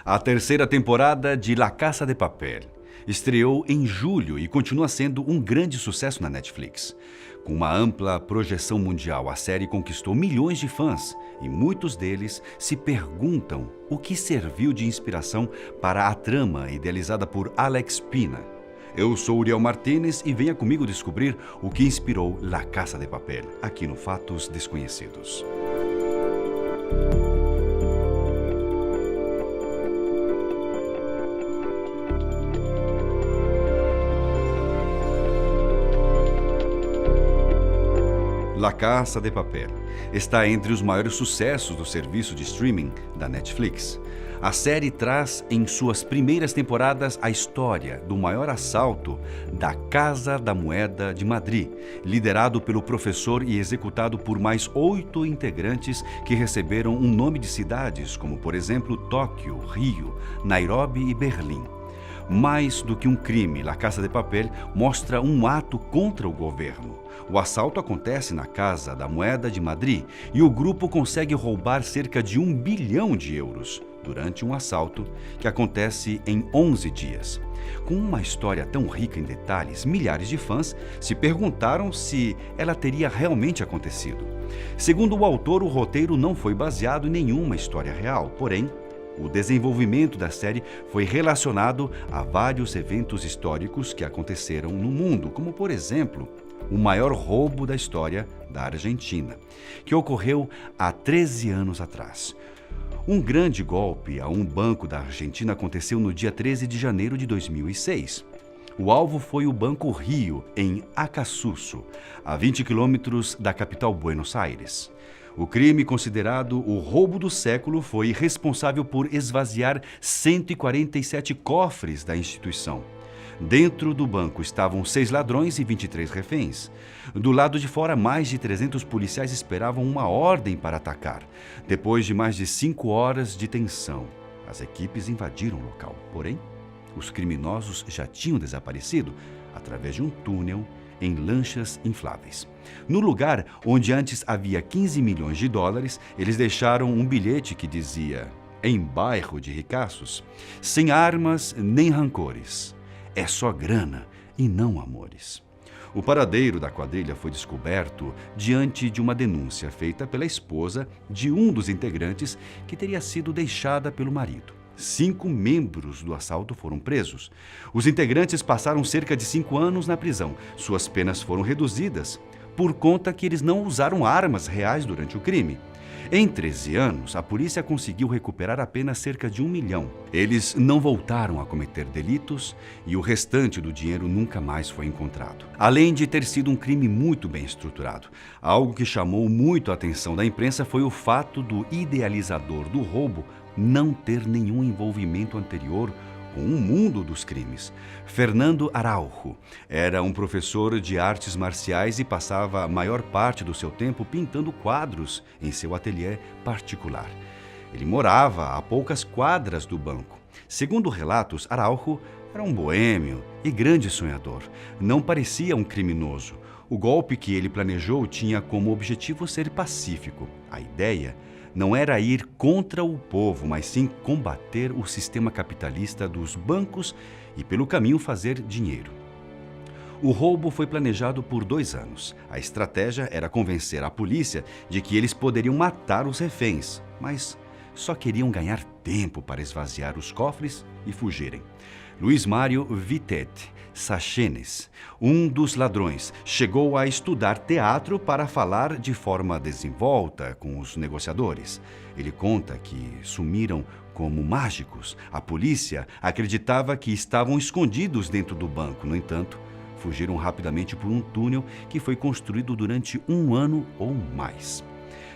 A terceira temporada de La Casa de Papel estreou em julho e continua sendo um grande sucesso na Netflix. Com uma ampla projeção mundial, a série conquistou milhões de fãs e muitos deles se perguntam o que serviu de inspiração para a trama idealizada por Alex Pina. Eu sou Uriel Martínez e venha comigo descobrir o que inspirou La Casa de Papel, aqui no Fatos Desconhecidos. La Casa de Papel está entre os maiores sucessos do serviço de streaming da Netflix. A série traz em suas primeiras temporadas a história do maior assalto da Casa da Moeda de Madrid, liderado pelo professor e executado por mais 8 integrantes que receberam um nome de cidades como, por exemplo, Tóquio, Rio, Nairobi e Berlim. Mais do que um crime, La Casa de Papel mostra um ato contra o governo. O assalto acontece na Casa da Moeda de Madrid e o grupo consegue roubar cerca de 1 bilhão de euros durante um assalto que acontece em 11 dias. Com uma história tão rica em detalhes, milhares de fãs se perguntaram se ela teria realmente acontecido. Segundo o autor, o roteiro não foi baseado em nenhuma história real, porém, o desenvolvimento da série foi relacionado a vários eventos históricos que aconteceram no mundo, como, por exemplo, o maior roubo da história da Argentina, que ocorreu há 13 anos atrás. Um grande golpe a um banco da Argentina aconteceu no dia 13 de janeiro de 2006. O alvo foi o Banco Rio, em Acassuso, a 20 quilômetros da capital Buenos Aires. O crime, considerado o roubo do século, foi responsável por esvaziar 147 cofres da instituição. Dentro do banco estavam 6 ladrões e 23 reféns. Do lado de fora, mais de 300 policiais esperavam uma ordem para atacar. Depois de mais de 5 horas de tensão, as equipes invadiram o local. Porém, os criminosos já tinham desaparecido através de um túnel em lanchas infláveis. No lugar onde antes havia 15 milhões de dólares, eles deixaram um bilhete que dizia: "Em bairro de ricaços, sem armas nem rancores. É só grana e não amores." O paradeiro da quadrilha foi descoberto diante de uma denúncia feita pela esposa de um dos integrantes que teria sido deixada pelo marido. 5 membros do assalto foram presos. Os integrantes passaram cerca de 5 anos na prisão. Suas penas foram reduzidas por conta que eles não usaram armas reais durante o crime. Em 13 anos, a polícia conseguiu recuperar apenas cerca de 1 milhão. Eles não voltaram a cometer delitos e o restante do dinheiro nunca mais foi encontrado. Além de ter sido um crime muito bem estruturado, algo que chamou muito a atenção da imprensa foi o fato do idealizador do roubo não ter nenhum envolvimento anterior com o mundo dos crimes. Fernando Araujo era um professor de artes marciais e passava a maior parte do seu tempo pintando quadros em seu ateliê particular. Ele morava a poucas quadras do banco. Segundo relatos, Araujo era um boêmio e grande sonhador. Não parecia um criminoso. O golpe que ele planejou tinha como objetivo ser pacífico. A ideia não era ir contra o povo, mas sim combater o sistema capitalista dos bancos e, pelo caminho, fazer dinheiro. O roubo foi planejado por 2 anos. A estratégia era convencer a polícia de que eles poderiam matar os reféns, mas só queriam ganhar tempo para esvaziar os cofres e fugirem. Luiz Mário Vitet Sachenes, um dos ladrões, chegou a estudar teatro para falar de forma desenvolta com os negociadores. Ele conta que sumiram como mágicos. A polícia acreditava que estavam escondidos dentro do banco. No entanto, fugiram rapidamente por um túnel que foi construído durante 1 ano ou mais.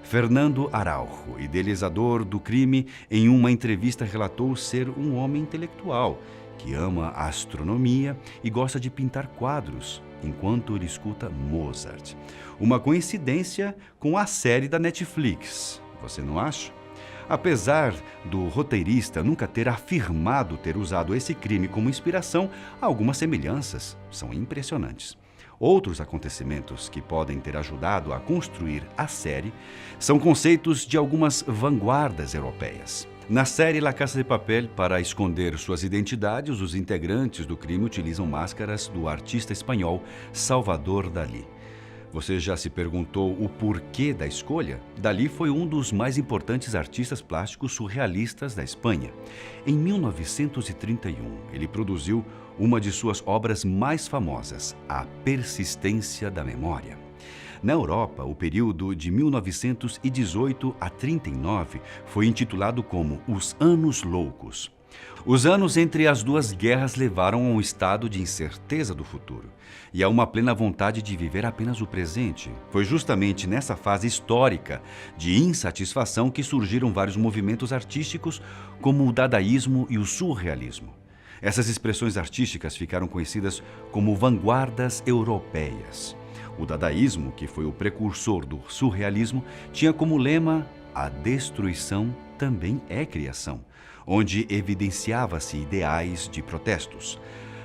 Fernando Araujo, idealizador do crime, em uma entrevista relatou ser um homem intelectual que ama a astronomia e gosta de pintar quadros enquanto ele escuta Mozart. Uma coincidência com a série da Netflix, você não acha? Apesar do roteirista nunca ter afirmado ter usado esse crime como inspiração, algumas semelhanças são impressionantes. Outros acontecimentos que podem ter ajudado a construir a série são conceitos de algumas vanguardas europeias. Na série La Casa de Papel, para esconder suas identidades, os integrantes do crime utilizam máscaras do artista espanhol Salvador Dalí. Você já se perguntou o porquê da escolha? Dalí foi um dos mais importantes artistas plásticos surrealistas da Espanha. Em 1931, ele produziu uma de suas obras mais famosas, A Persistência da Memória. Na Europa, o período de 1918 a 39 foi intitulado como Os Anos Loucos. Os anos entre as duas guerras levaram a um estado de incerteza do futuro e a uma plena vontade de viver apenas o presente. Foi justamente nessa fase histórica de insatisfação que surgiram vários movimentos artísticos, como o dadaísmo e o surrealismo. Essas expressões artísticas ficaram conhecidas como vanguardas europeias. O dadaísmo, que foi o precursor do surrealismo, tinha como lema "A destruição também é criação", onde evidenciava-se ideais de protestos.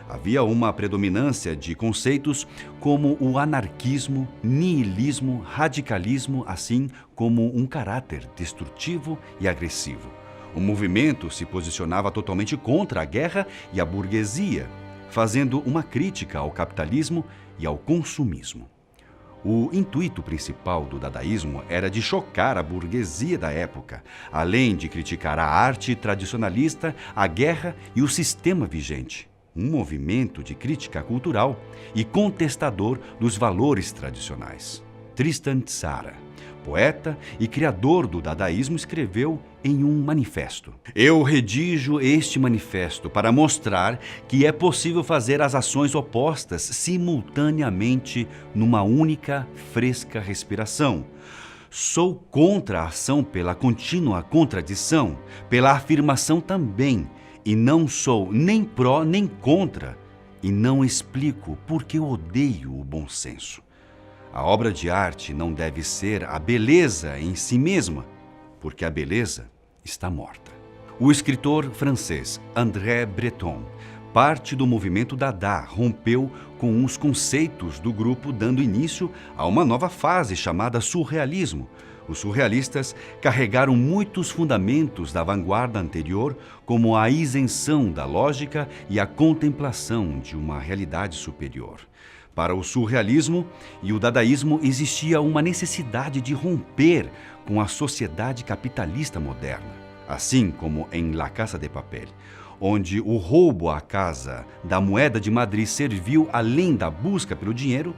Havia uma predominância de conceitos como o anarquismo, niilismo, radicalismo, assim como um caráter destrutivo e agressivo. O movimento se posicionava totalmente contra a guerra e a burguesia, fazendo uma crítica ao capitalismo e ao consumismo. O intuito principal do dadaísmo era de chocar a burguesia da época, além de criticar a arte tradicionalista, a guerra e o sistema vigente. Um movimento de crítica cultural e contestador dos valores tradicionais. Tristan Tzara, poeta e criador do dadaísmo, escreveu em um manifesto: "Eu redijo este manifesto para mostrar que é possível fazer as ações opostas simultaneamente numa única fresca respiração. Sou contra a ação pela contínua contradição, pela afirmação também, e não sou nem pró nem contra, e não explico porque odeio o bom senso. A obra de arte não deve ser a beleza em si mesma, porque a beleza está morta." O escritor francês André Breton, parte do movimento Dada, rompeu com os conceitos do grupo, dando início a uma nova fase chamada surrealismo. Os surrealistas carregaram muitos fundamentos da vanguarda anterior, como a isenção da lógica e a contemplação de uma realidade superior. Para o surrealismo e o dadaísmo existia uma necessidade de romper com a sociedade capitalista moderna, assim como em La Casa de Papel, onde o roubo à casa da moeda de Madrid serviu além da busca pelo dinheiro,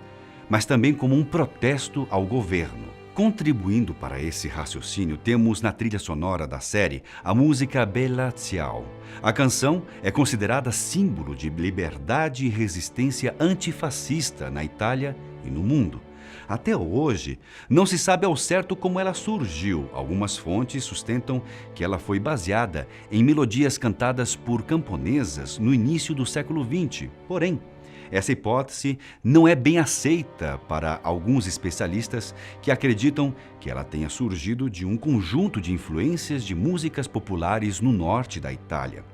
mas também como um protesto ao governo. Contribuindo para esse raciocínio, temos na trilha sonora da série a música Bella Ciao. A canção é considerada símbolo de liberdade e resistência antifascista na Itália e no mundo. Até hoje, não se sabe ao certo como ela surgiu. Algumas fontes sustentam que ela foi baseada em melodias cantadas por camponesas no início do século XX. Porém, essa hipótese não é bem aceita para alguns especialistas, que acreditam que ela tenha surgido de um conjunto de influências de músicas populares no norte da Itália.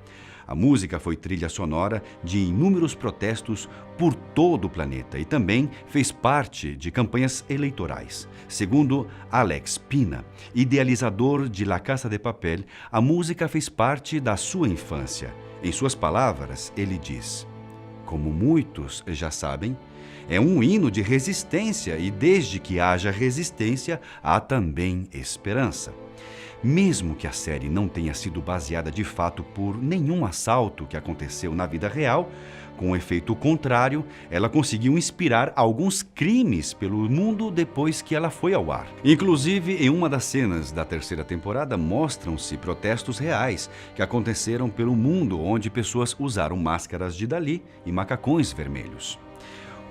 A música foi trilha sonora de inúmeros protestos por todo o planeta e também fez parte de campanhas eleitorais. Segundo Alex Pina, idealizador de La Casa de Papel, a música fez parte da sua infância. Em suas palavras, ele diz: "Como muitos já sabem, é um hino de resistência e desde que haja resistência, há também esperança." Mesmo que a série não tenha sido baseada de fato por nenhum assalto que aconteceu na vida real, com um efeito contrário, ela conseguiu inspirar alguns crimes pelo mundo depois que ela foi ao ar. Inclusive, em uma das cenas da terceira temporada, mostram-se protestos reais que aconteceram pelo mundo, onde pessoas usaram máscaras de Dalí e macacões vermelhos.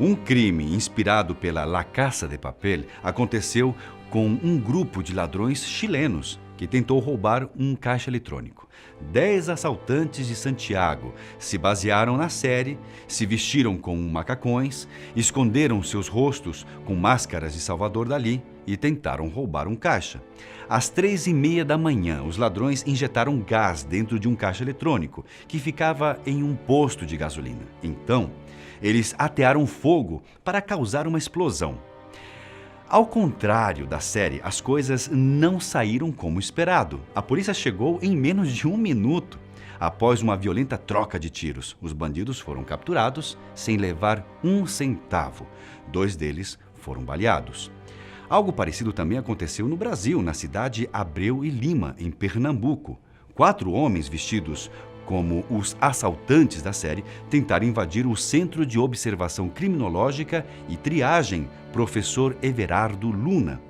Um crime inspirado pela La Casa de Papel aconteceu com um grupo de ladrões chilenos que tentou roubar um caixa eletrônico. 10 assaltantes de Santiago se basearam na série, se vestiram com macacões, esconderam seus rostos com máscaras de Salvador Dalí e tentaram roubar um caixa. Às 3h30 da manhã, os ladrões injetaram gás dentro de um caixa eletrônico que ficava em um posto de gasolina. Então, eles atearam fogo para causar uma explosão. Ao contrário da série, as coisas não saíram como esperado. A polícia chegou em menos de 1 minuto. Após uma violenta troca de tiros, os bandidos foram capturados sem levar 1 centavo. 2 deles foram baleados. Algo parecido também aconteceu no Brasil, na cidade Abreu e Lima, em Pernambuco. 4 homens vestidos como os assaltantes da série tentaram invadir o Centro de Observação Criminológica e Triagem Professor Everardo Luna.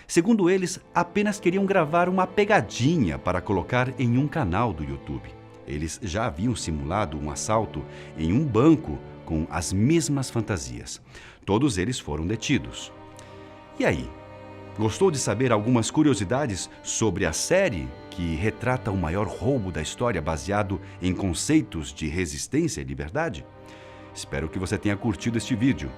Segundo eles, apenas queriam gravar uma pegadinha para colocar em um canal do YouTube. Eles já haviam simulado um assalto em um banco com as mesmas fantasias. Todos eles foram detidos. E aí? Gostou de saber algumas curiosidades sobre a série que retrata o maior roubo da história baseado em conceitos de resistência e liberdade? Espero que você tenha curtido este vídeo.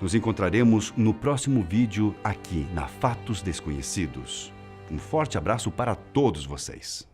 Nos encontraremos no próximo vídeo aqui na Fatos Desconhecidos. Um forte abraço para todos vocês.